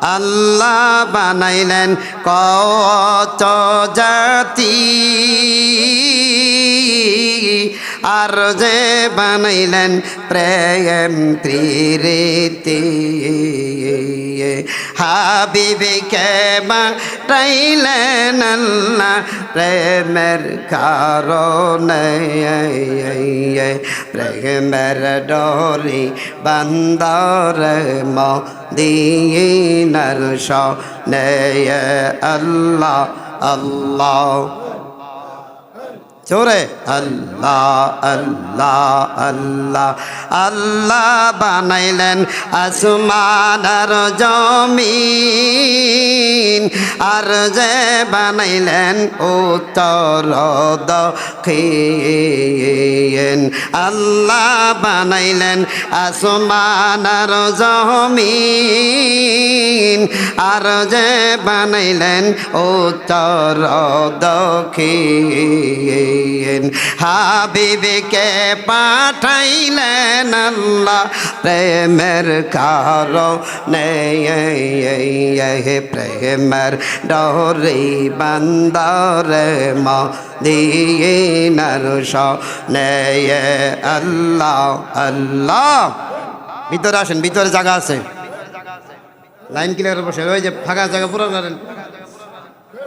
আল্লাহ বানাইলেন কত জাতি আর যে বানাইলেন প্রেম প্রীতি হাবিবকে বানাইলেন আল্লাহ প্রেমের কারণে প্রেমের ডোরি বান্দর মদিনার শানে আল্লাহ আল্লাহ জোরে আল্লাহ আল্লাহ আল্লাহ আল্লাহ বানাইলেন আসমান আর জমিন আর যে বানাইলেন উত্তর দক্ষিণ আল্লাহ বানাইলেন আসমান আর জমিন আর যে বানাইলেন উত্তর দক্ষিণ হাবিবকে পাঠাইলেন আল্লাহ প্রেমের কারণে প্রেমের ডোরি বান্দর মদিনার শানে আল্লাহ আল্লাহ ভিতরে আসেন ভিতরে জায়গা আছে লাইন ক্লিয়ার বসে ওই যে ফাঁকা জায়গা পুরো করেন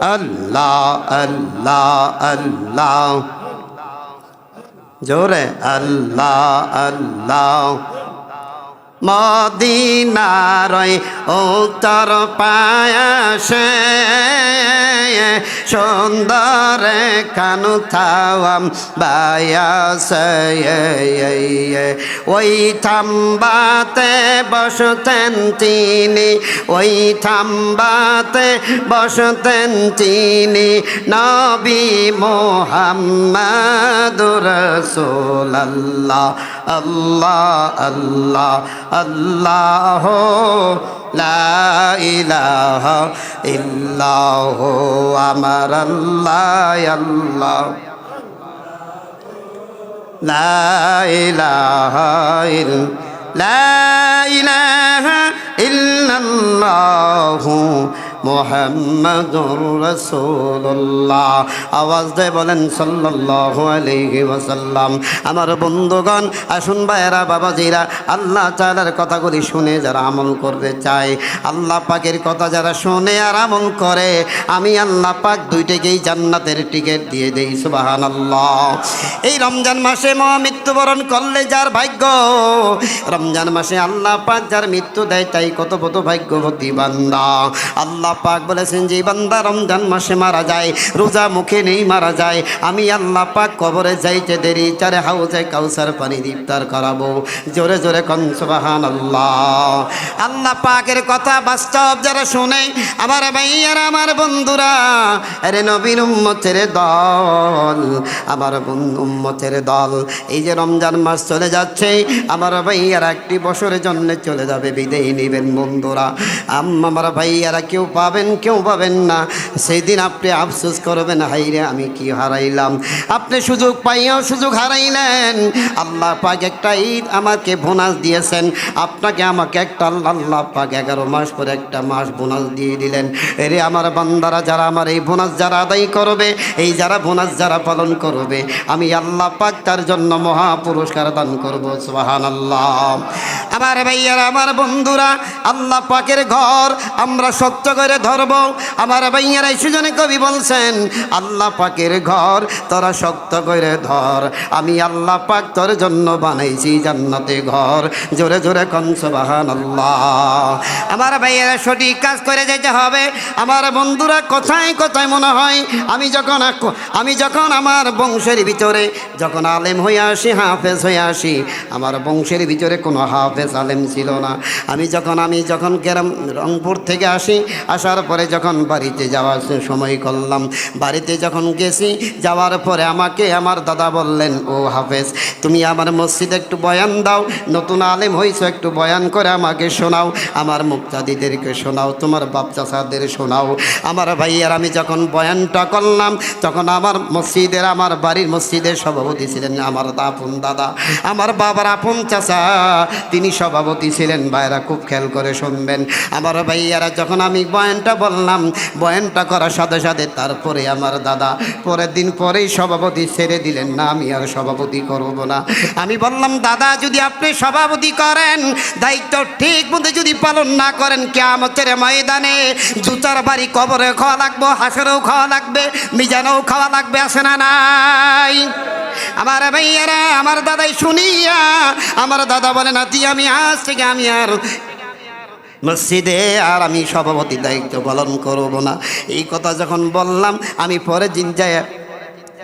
আল্লাহ আল্লাহ আল্লাহ জোরে আল্লাহ আল্লাহ মদিনার উত্তর পায়াসে সুন্দর কানু থাওয়াম বায়াসে ওই থাম্বাতে বসতেন তিনি ওই থাম্বাতে বসতেন তিনি নবী মুহাম্মদুর রাসূলুল্লাহ আল্লাহ আল্লাহ আল্লাহ লা ইলাহা ইল্লাল্লাহ আমার আল্লাহ আল্লাহ লা ইলাহা ইল্লাল্লাহ মুহাম্মাদুর রাসূলুল্লাহ আওয়াজ দিয়ে বলেন সাল্লাল্লাহু আলাইহি ওয়াসাল্লাম আমার বন্ধুগণ আসুন ভাইরা বাবাজিরা আল্লাহ তাআলার কথাগুলি শুনে যারা আমল করতে চায় আল্লাহ পাকের কথা যারা শুনে আর আমল করে আমি আল্লাহ পাক দুইটাকেই জান্নাতের টিকিট দিয়ে দেই সুবহানাল্লাহ এই রমজান মাসে মৃত্যুবরণ করলে যার ভাগ্য রমজান মাসে আল্লাহ পাক যার মৃত্যু দেয় তাই কত বড় ভাগ্যবতী বান্দা আল্লাহ পাক বলেছেন যে বান্দা রমজান মাসে মারা যায় রোজা মুখে নেই মারা যায় আমি আল্লাহ পাক কবরে যাইতে দেরি চারে হাউজে কাউসার পানি ইফতার করাবো জোরে জোরে কোন সুবহানাল্লাহ আল্লাহ পাকের কথা বাস্তব যারা শুনে আমার ভাইয়ারা আমার বন্ধুরা আরে নবীর উম্মতের দল আমার বন্ধু উম্মতের দল এই যে রমজান মাস চলে যাচ্ছে আমার ভাইয়ারা একটি বছরের জন্য চলে যাবে বিদায় নেবেন বন্ধুরা আমার ভাইয়ারা কেউ পাবেন কেউ পাবেন না সেই দিন আপনি আফসোস করবেন হাইরে আমি কি হারাইলাম আপনি সুযোগ পাইয়াও সুযোগ হারাইলেন আল্লাহ পাক একটা ঈদ আমাকে বোনাস দিয়েছেন আপনাকে আমাকে একটা আল্লাহ পাক 11 মাস পরে একটা মাস বোনাস দিয়ে দিলেন এরে আমার বান্দারা যারা আমার এই বোনাস যারা আদায় করবে এই যারা বোনাস যারা পালন করবে আমি আল্লাহ পাক তার জন্য মহা পুরস্কার দান করব সুবহানাল্লাহ আমার ভাইয়ারা আমার বন্ধুরা আল্লাহ পাকের ঘর আমরা সত্য করে ধরব আমার ভাইয়ারা সুজনে কবি বলছেন আল্লাহ পাকের ঘর তোরা শক্ত করে ধর আমি আল্লাহ পাক তোর জন্য বানাইছি জান্নাতে ঘর জোরে জোরে কোন সুবহানাল্লাহ আমার ভাইয়ারা সঠিক কাজ করে যেতে হবে আমার বন্ধুরা কোথায় কোথায় মনে হয় আমি যখন আমার বংশের ভিতরে যখন আলেম হয়ে আসি হাফেজ হয়ে আসি আমার বংশের ভিতরে কোনো হাফেজ আলেম ছিল না আমি যখন গ্রাম রংপুর থেকে আসি আসার পরে যখন বাড়িতে যাওয়ার সময় করলাম বাড়িতে যখন গেছি যাওয়ার পরে আমাকে আমার দাদা বললেন ও হাফেজ তুমি আমার মসজিদে একটু বয়ান দাও নতুন আলেম হয়েছো একটু বয়ান করে আমাকে শোনাও আমার মুক্তাদিদেরকে শোনাও তোমার বাপ চাচাদের শোনাও আমার ভাইয়ার আমি যখন বয়ানটা করলাম তখন আমার মসজিদের আমার বাড়ির মসজিদের সভাপতি ছিলেন আমার আপন দাদা আমার বাবার আপন চাচা তিনি সভাপতি ছিলেন। ভাইরা খুব খেয়াল করে শুনবেন আমার ভাইয়ারা, যখন আমি বয়ানটা বললাম, বয়ানটা করার সাথে সাথে তারপরে আমার দাদা পরের দিন পরেই সভাপতি ছেড়ে দিলেন, না আমি আর সভাপতি করব না। আমি বললাম দাদা যদি আপনি সভাপতি করেন, দায়িত্ব ঠিক মতো যদি পালন না করেন, কিয়ামতের ময়দানে জুতার বাড়ি কবরে খাওয়া লাগবে, হাসরেও খাওয়া লাগবে, মিজানেও খাওয়া লাগবে, আসে না নাই? আমার ভাইয়ারা, আমার দাদাই শুনিয়া আমার দাদা বলে নাতি আমি আজ থেকে আমি আর মসজিদে আর আমি সভাপতি দায়িত্ব পালন করব না। এই কথা যখন বললাম, আমি পরে দিন যায়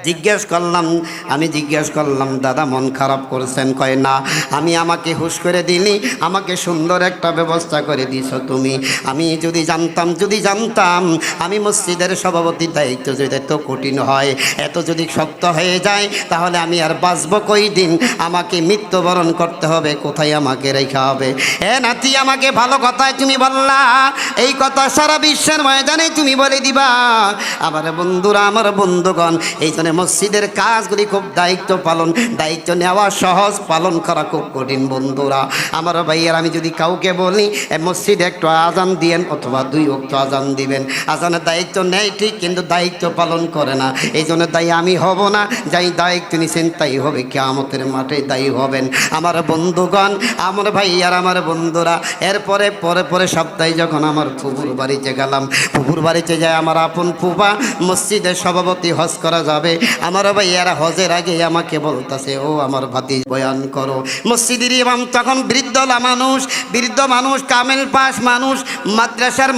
জিজ্ঞেস করলাম দাদা মন খারাপ করছেন? কয় না, আমাকে হুশ করে দিলি, আমাকে সুন্দর একটা ব্যবস্থা করে দিছ তুমি। আমি যদি জানতাম আমি মসজিদের সভাপতির দায়িত্ব যদি এত কঠিন হয়, এত যদি শক্ত হয়ে যায়, তাহলে আমি আর বাঁচব কই দিন? আমাকে মৃত্যুবরণ করতে হবে, কোথায় আমাকে রেখা হবে? নাতি আমাকে ভালো কথায় তুমি বললা, এই কথা সারা বিশ্বের ময়দানে তুমি বলে দিবা। আমার বন্ধুরা, আমার বন্ধুগণ, এই জন্য মসজিদের কাজগুলি খুব দায়িত্ব নেওয়া সহজ, পালন করা খুব কঠিন। বন্ধুরা আমার ভাইয়ের, আমি যদি কাউকে বলি মসজিদে একটু আজান দিয়েন অথবা 2 ওয়াক্ত আজান দিবেন, আজানের দায়িত্ব নেয় ঠিক, কিন্তু দায়িত্ব পালন করে না। এই জন্য দায়ী আমি হব না, যাই দায়িত্ব নিছেন তাই হবে, কিয়ামতের মাঠে দায়ী হবেন। আমার বন্ধুগণ, আমার ভাইয়ার, আমার বন্ধুরা, এরপরে পরে সপ্তাহে যখন আমার ফুফুর বাড়িতে গেলাম, ফুফুর বাড়িতে যায় আমার আপন ফুফা মসজিদের সভাপতি, হজ করা যাবে। আমার ভাইয়ারা হজের আগে আমাকে বলতেছে, ও আমার ভাতিজ বয়ান করো। মসজিদের ইমাম তখন বৃদ্ধ মানুষ, কামেল পাস মানুষ, মাদ্রাসার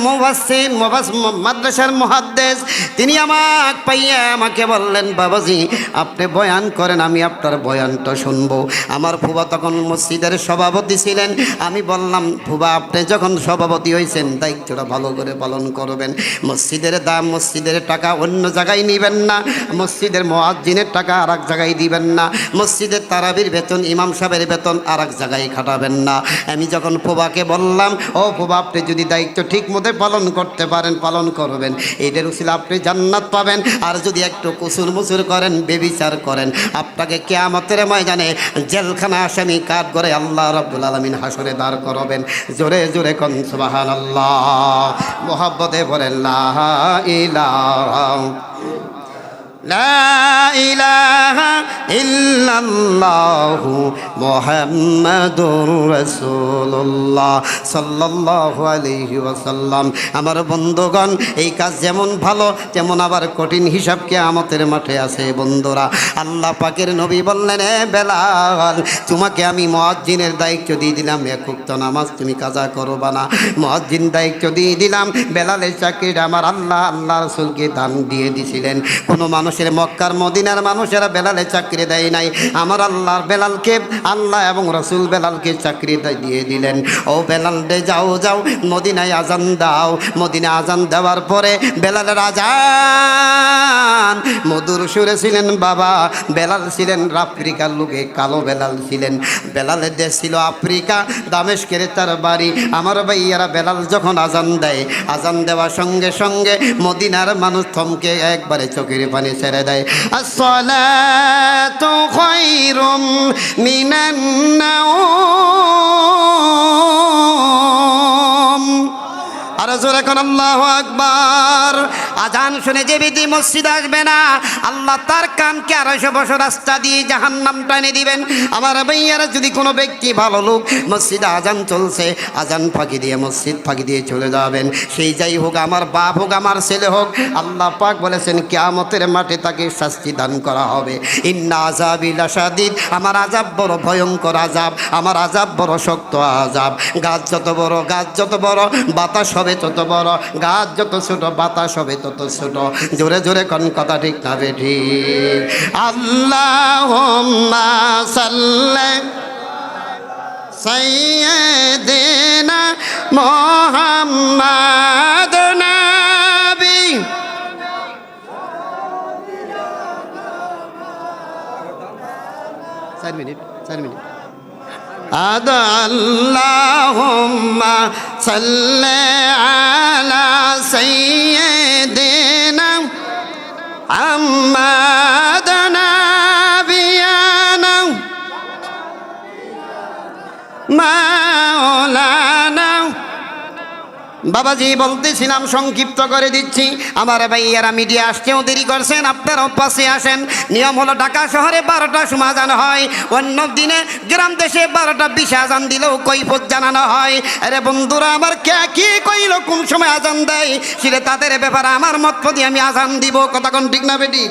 মাদ্রাসার মুহাদ্দিস। তিনি আমাকে বললেন, বাবাজি আপনি বয়ান করেন, আমি আপনার বয়ানটা শুনবো। আমার ফুবা তখন মসজিদের সভাপতি ছিলেন। আমি বললাম, ফুবা আপনি যখন সভাপতি হয়েছেন, দায়িত্বটা ভালো করে পালন করবেন। মসজিদের টাকা অন্য জায়গায় নিবেন না, মসজিদের মুয়াজ্জিনের টাকা আর এক জায়গায় দিবেন না, মসজিদের তারাবির বেতন, ইমাম সাহেবের বেতন আর এক জায়গায় খাটাবেন না। আমি যখন ফুবাকে বললাম, ও ফুবা আপনি যদি দায়িত্ব ঠিক মতো পালন করতে পারেন, পালন করবেন, এইটার উসিলা আপনি জান্নাত পাবেন। আর যদি একটু কুসুর মুসুর করেন, বেবিচার করেন, আপনাকে কিয়ামতের ময়দানে জেলখানা আসামি কাঠ করে আল্লাহ রাব্বুল আলামিন হাসরে দাঁড় করাবেন। জোরে জোরে কোন সুবহানাল্লাহ, মুহাব্বতে বলেন লা ইলাহা লা ইলাহা ইল্লাল্লাহু মুহাম্মাদুর রাসূলুল্লাহ সাল্লাল্লাহু আলাইহি ওয়াসাল্লাম। আমার বন্ধুগণ, এই কাজ যেমন ভালো তেমন আবার কঠিন হিসাব কিয়ামতের মাঠে আছে। বন্ধুরা, আল্লাহ পাকের নবী বললেন, এ বেলাল, তোমাকে আমি মুয়াজ্জিনের দায়িত্ব দিয়ে দিলাম, 1 ওয়াক্ত নামাজ তুমি কাজা করবা না। মুয়াজ্জিন দায়িত্ব দিয়ে দিলাম। বেলালের চাকরিটা আমার আল্লাহ রাসূলকে দান দিয়ে দিয়েছিলেন। কোনো মক্কার মদিনার মানুষেরা বেলালে চাকরি দেয় নাই, আমার আল্লাহর বেলালকে, আল্লাহ এবং রাসূল বেলালকে চাকরি দিয়ে দিলেন। ও বেলাল রে, যাও মদিনায় আজান দাও। মদিনায় আজান দেওয়ার পরে বেলালের আজান মধুর সুরে ছিলেন। বাবা বেলাল ছিলেন আফ্রিকার লোকে, কালো বেলাল ছিলেন। বেলালের দেশ ছিল আফ্রিকা, দামেস্কের তার বাড়ি। আমার ভাইয়ারা, বেলাল যখন আজান দেয়, আজান দেওয়ার সঙ্গে সঙ্গে মদিনার মানুষ থমকে একবারে চোখের পানি ছেড়ে দেয়। আসসালাতু খায়রুম মিনান নাওম। আর জোরে কোন আল্লাহু আকবার। আজান শুনে যে ব্যক্তি মসজিদ আসবে না, আল্লাহ তার কানকে 250 বছর রাস্তা দিয়ে জাহান্নাম টানে দিবেন। আমার ভাইয়ারা, যদি কোনো ব্যক্তি ভালো লোক মসজিদে আজান চলছে, আজান ফাঁকি দিয়ে মসজিদ ফাঁকি দিয়ে চলে যাবেন, সেই যাই হোক, আমার বাপ হোক, আমার ছেলে হোক, আল্লাহ পাক বলেছেন কিয়ামতের মাঠে তাকে শাস্তি দান করা হবে। ইন্না আযাবি লাশাদীদ, আমার আযাব বড় ভয়ঙ্কর আযাব, আমার আযাব বড় শক্ত আযাব। গাছ যত বড় বাতাস হবে তত বড়, গাছ যত ছোট বাতাস হবে তত ছোট। জোরে জোরে কোন কথা ঠিক না বেঠি? আল্লাহুম্মা সাল্লি সাইয়্যিদিনা মুহাম্মাদ নবী। 4 মিনিট আল্লাহুম্মা সাল্লি আলা সাইয়্যিদিনা মুহাম্মাদ নাবিয়ানা মা বাবাজি বলতেছিলাম, সংক্ষিপ্ত করে দিচ্ছি। আমার ভাইয়ারা মিডিয়া আসতেও দেরি করছেন, আপনারাও পাশে আসেন। নিয়ম হলো ঢাকা শহরে 12টার সময় আজান হয়, অন্য দিনে গ্রাম দেশে 12:20 আজান দিলেও কৈফত জানানো হয়। আরে বন্ধুরা আমার, কে কি কইল কোন সময় আজান দেয় সেটা তাদের ব্যাপারে, আমার মত দিয়ে আমি আজান দিব। কথা কোন ঠিক না বেটি?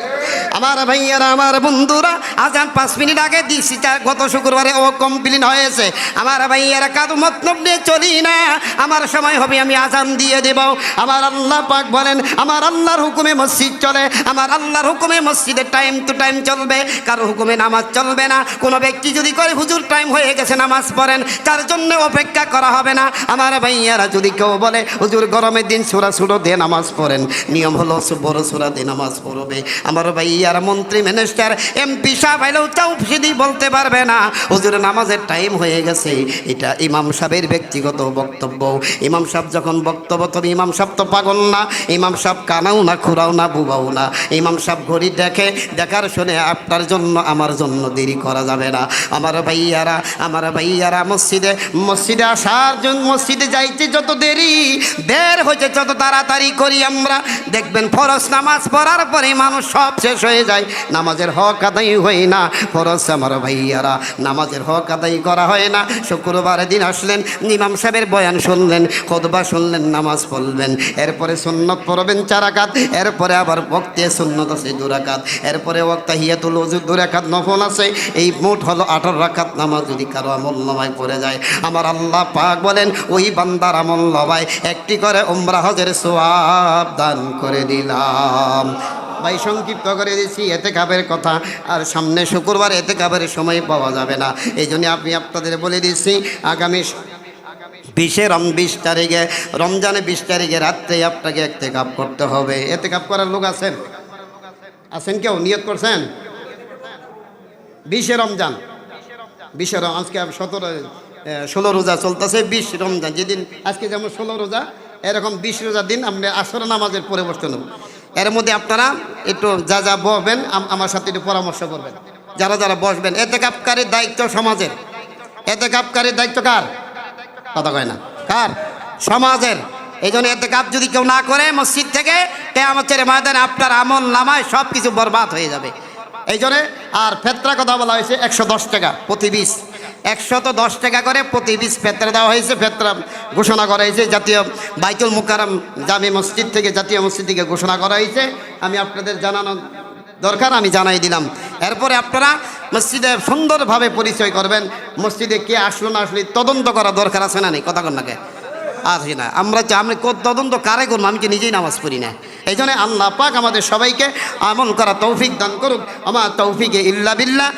আমার ভাইয়ারা আমার বন্ধুরা, আজান 5 মিনিট আগে দিছি, গত শুক্রবারে ও কমপ্লিট হয়েছে। আমার ভাইয়ারা কাদু মতলব নিয়ে চলি না, আমার সময় হবে আমি আজান দিয়ে দেব। আমার আল্লাহ পাক বলেন, আমার আল্লাহর হুকুমে মসজিদ চলে, আমার আল্লাহর হুকুমে মসজিদে টাইম টু টাইম চলবে, কারো হুকুমে নামাজ চলবে না। কোনো ব্যক্তি যদি করে হুজুর টাইম হয়ে গেছে নামাজ পড়েন, তার জন্য অপেক্ষা করা হবে না। আমার ভাইয়ারা যদি কেউ বলে হুজুর গরমের দিন সূরা ছোট দিয়ে নামাজ পড়েন, নিয়ম হলো বড় সূরা দিয়ে নামাজ পড়বে। আমার ভাইয়ারা মন্ত্রী মিনিস্টার এমপি সাহেব আইলেও চাউফিদি বলতে পারবে না হুজুর নামাজের টাইম হয়ে গেছে। এটা ইমাম সাহেবের ব্যক্তিগত বক্তব্য। ইমাম সাহেব যখন বক্তব্য, তবে ইমাম সাহেব তো পাগল না, ইমাম সাহেব কানাও না, খুঁড়াও না, বুবাও না। ইমাম সাহেব ঘড়ি দেখে, দেখার শুনে আপনার জন্য আমার জন্য দেরি করা যাবে না। আমার ভাইয়ারা মসজিদে আসার জন্য, মসজিদে যাইতে যত দেরি বের হয়েছে যত তাড়াতাড়ি করি আমরা, দেখবেন ফরজ নামাজ পড়ার পরে মানুষ সব শেষ হয়ে যায়, নামাজের হক আদায় হয় না। ফরজ আমার ভাইয়ারা নামাজের হক আদায় করা হয় না। শুক্রবারের দিন আসলেন, ইমাম সাহেবের বয়ান শুনলেন, খুতবা শুনলেন, নামাজ পড়লেন, এরপরে সুন্নত পড়বেন 4 রাকাত, এরপরে আবার ওয়াক্তে সুন্নত আছে 2 রাকাত, এরপরে ওয়াক্ত তাহিয়াতুল ওযু 2 রাকাত নফল আছে। এই মোট হলো 18 রাকাত নামাজ যদি কারো আমল নামায় পড়ে যায়, আমার আল্লাহ পাক বলেন ওই বান্দার আমল নামায় একটি করে উমরা হজের সওয়াব দান করে দিলাম। ভাই সংক্ষিপ্ত করে দিচ্ছি এতেকাবের কথা, আর সামনে শুক্রবার এতেকাবের সময় পাওয়া যাবে না, এই জন্য আমি আপনাদের বলে দিচ্ছি আগামী 20 তারিখে রমজানে 20 তারিখে রাত্রে আপনাকে এতেকাব করতে হবে। এতেকাব করার লোক আছেন? কেউ নিয়ত করছেন? 20 রমজান, আজকে 16 রোজা চলতেছে, 20 রমজান যেদিন, আজকে যেমন 16 রোজা, এরকম 20 রোজার দিন আমরা আসর নামাজের পরে বসতে নেব। এর মধ্যে আপনারা একটু যা বসবেন আমার সাথে একটু পরামর্শ করবেন, যারা বসবেন। এতেকাবকারীর দায়িত্ব সমাজের, এতেকাবকারীর দায়িত্ব কার? কথা কয় না, কার? সমাজের। এই জন্য এতেকাব যদি কেউ না করে মসজিদ থেকে, কিয়ামতের ময়দানে আপনার আমল নামায় সব কিছু বরবাদ হয়ে যাবে। এই জন্য আর ফেতরা কথা বলা হয়েছে 110 টাকা প্রতি 20, 110 টাকা করে প্রতি 20 ফেতরা দেওয়া হয়েছে। ফেতরা ঘোষণা করা হয়েছে জাতীয় বাইতুল মুকাররম জামে মসজিদ থেকে, জাতীয় মসজিদ থেকে ঘোষণা করা হয়েছে। আমি আপনাদের জানানো দরকার, আমি জানাই দিলাম। এরপরে আপনারা মসজিদে সুন্দরভাবে পরিচয় করবেন। মসজিদে কে আসলো না আসলে তদন্ত করা দরকার আছে না নেই? কথা কন না কে? আসি না, আমরা তদন্ত কারে করবো? আমি কি নিজেই নামাজ পড়ি না? এই জন্য আল্লাহ পাক আমাদের সবাইকে আমল করা তৌফিক দান করুক। আমার তৌফিকে ইল্লা বিল্লাহ।